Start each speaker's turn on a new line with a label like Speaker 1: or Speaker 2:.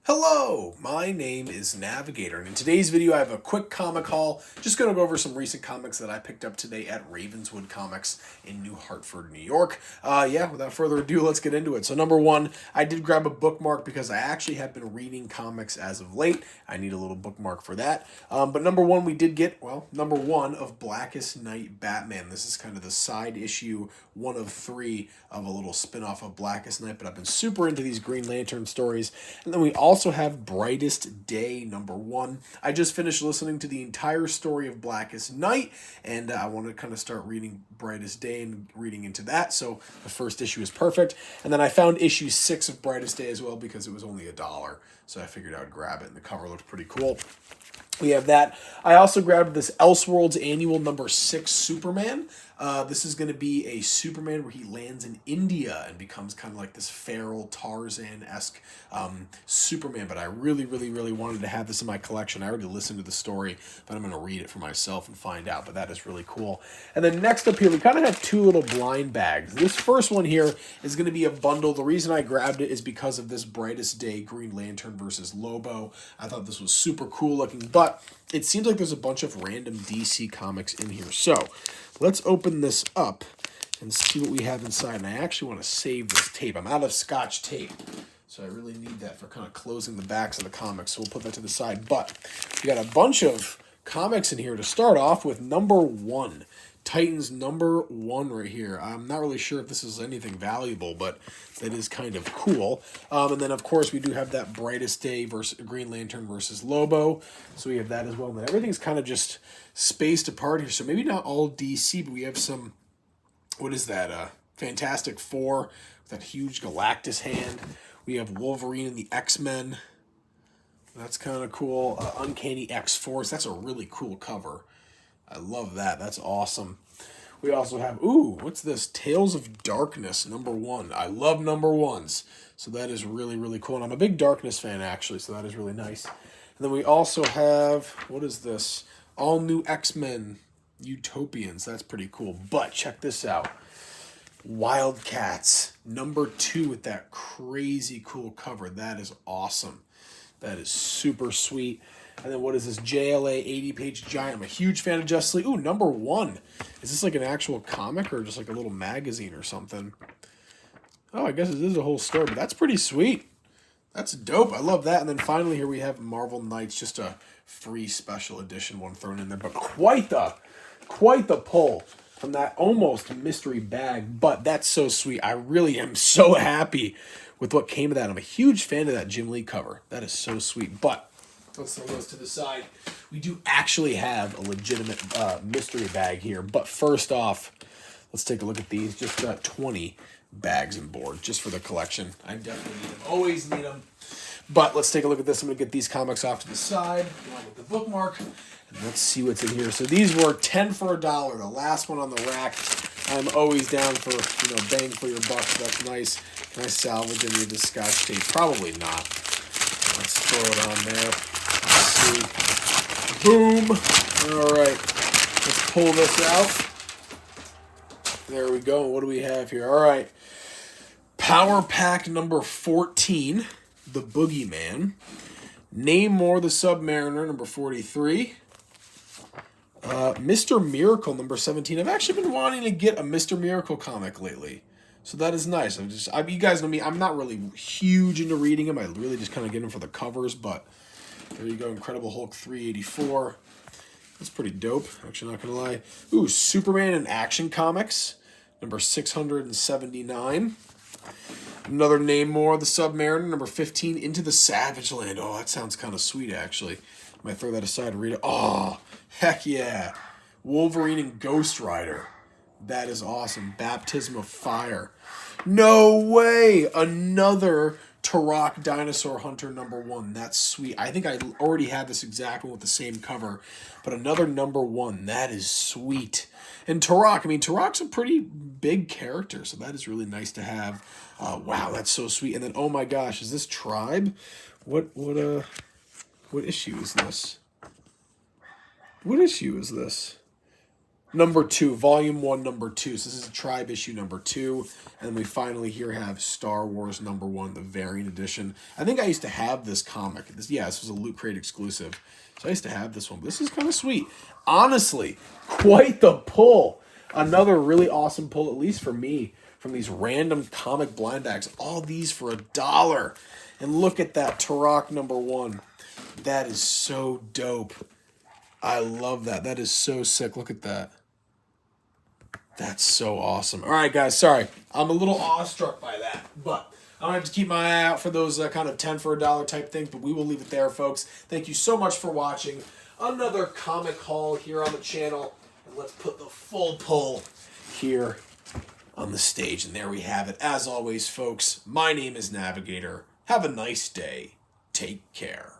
Speaker 1: Hello, my name is Navigator, and in today's video I have a quick comic haul. Just going to go over some recent comics that I picked up today at Ravenswood Comics in New Hartford, New York. Without further ado, let's get into it. So number one, I did grab a bookmark because I actually have been reading comics as of late. I need a little bookmark for that. But number one, we did get, number one of Blackest Night Batman. This is kind of the side issue, one of three of a little spin-off of Blackest Night, but I've been super into these Green Lantern stories. And then we also have Brightest Day number one. I just finished listening to the entire story of Blackest Night, and I want to kind of start reading Brightest Day and reading into that. So the first issue is perfect. And then I found issue 6 of Brightest Day as well because it was only $1. So I figured I would grab it, and the cover looked pretty cool. We have that. I also grabbed this Elseworlds Annual number 6 Superman. This is going to be a Superman where he lands in India and becomes kind of like this feral Tarzan-esque Superman. But I really, really, really wanted to have this in my collection. I already listened to the story, but I'm going to read it for myself and find out. But that is really cool. And then next up here, we kind of have two little blind bags. This first one here is going to be a bundle. The reason I grabbed it is because of this Brightest Day Green Lantern versus Lobo. I thought this was super cool looking, but it seems like there's a bunch of random DC comics in here. So let's open this up and see what we have inside. And I actually want to save this tape. I'm out of Scotch tape, so I really need that for kind of closing the backs of the comics. So we'll put that to the side. But we got a bunch of comics in here to start off with. Number one, Titans number 1 right here. I'm not really sure if this is anything valuable, but that is kind of cool. And then, of course, we do have that Brightest Day versus Green Lantern versus Lobo. So we have that as well. And everything's kind of just spaced apart here. So maybe not all DC, but we have some, what is that? Fantastic Four with that huge Galactus hand. We have Wolverine and the X-Men. That's kind of cool. Uncanny X-Force. That's a really cool cover. I love that. That's awesome. We also have, what's this? Tales of Darkness, number 1. I love number 1s. So that is really, really cool. And I'm a big Darkness fan, actually, so that is really nice. And then we also have, what is this? All New X-Men Utopians. That's pretty cool. But check this out. Wildcats, number 2 with that crazy cool cover. That is awesome. That is super sweet. And then what is this? JLA 80-page giant. I'm a huge fan of Justice League. Number 1. Is this like an actual comic or just like a little magazine or something? Oh, I guess it is a whole story, but that's pretty sweet. That's dope. I love that. And then finally here we have Marvel Knights, just a free special edition one thrown in there. But quite the pull from that almost mystery bag. But that's so sweet. I really am so happy with what came of that. I'm a huge fan of that Jim Lee cover. That is so sweet. But let's throw those to the side. We do actually have a legitimate mystery bag here. But first off, let's take a look at these. Just 20 bags and board just for the collection. I definitely need them. Always need them. But let's take a look at this. I'm going to get these comics off to the side, along with the bookmark. And let's see what's in here. So these were 10 for $1. The last one on the rack. I'm always down for, bang for your buck. So that's nice. Can I salvage any of this Scotch tape? Probably not. Let's throw it on there. Let's see. Boom. All right. Let's pull this out. There we go. What do we have here? All right. Power Pack number 14, The Boogeyman. Namor the Submariner, number 43. Mr. Miracle, number 17. I've actually been wanting to get a Mr. Miracle comic lately. So that is nice. You guys know me, I'm not really huge into reading them. I really just kind of get them for the covers, but there you go. Incredible Hulk 384. That's pretty dope. Actually, not going to lie. Superman in Action Comics, number 679. Another Namor the Submariner, number 15, Into the Savage Land. Oh, that sounds kind of sweet, actually. Might throw that aside and read it. Oh, heck yeah. Wolverine and Ghost Rider. That is awesome. Baptism of Fire. No way! Another Turok Dinosaur Hunter number 1. That's sweet. I think I already had this exact one with the same cover. But another number 1. That is sweet. And Turok, Turok's a pretty big character, so that is really nice to have. Wow, that's so sweet. And then, oh my gosh, is this Tribe? What issue is this? What issue is this? number 2, volume 1, number 2. So this is a Tribe issue number 2. And then we finally here have Star Wars number 1, the variant edition. I think I used to have this comic. This was a Loot Crate exclusive. So I used to have this one. But this is kind of sweet. Honestly, quite the pull. Another really awesome pull, at least for me, from these random comic blind bags. All these for $1. And look at that Turok number 1. That is so dope. I love that. That is so sick. Look at that. That's so awesome. All right, guys. Sorry. I'm a little awestruck by that. But I'm going to have to keep my eye out for those kind of 10 for $1 type things. But we will leave it there, folks. Thank you so much for watching another comic haul here on the channel. And let's put the full pull here on the stage. And there we have it. As always, folks, my name is Navigator. Have a nice day. Take care.